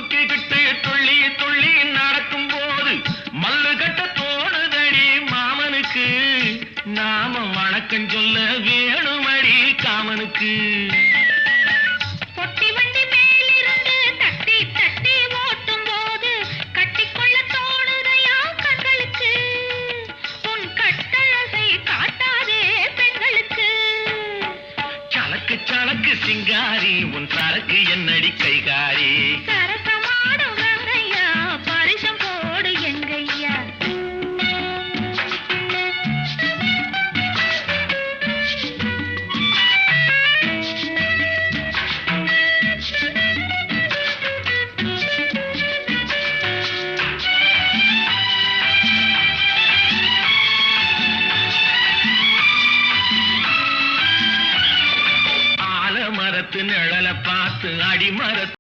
தூக்கிக்கிட்டு துள்ளி துள்ளி நடக்கும் போது மல்லு கட்ட தோணுதடி மாமனுக்கு. நாம வணக்கம் சொல்ல வேணுமடி காமனுக்கு. பொட்டி வண்டி மேலிருந்து தட்டி தட்டி ஓட்டும் போது கட்டிக்கொள்ள தோணுதையா கண்களுக்கு. உன் கட்டழகை காட்டாதே பெண்களுக்கு. சலக்கு சலக்கு சிங்காரி உன் சரக்கு என்னடி கைகாரி. சரசமாடும் கங்கையா பரிசம் போடு எங்கையா. ஆலமரத்து நிழல பார்த்து அடிமரத்து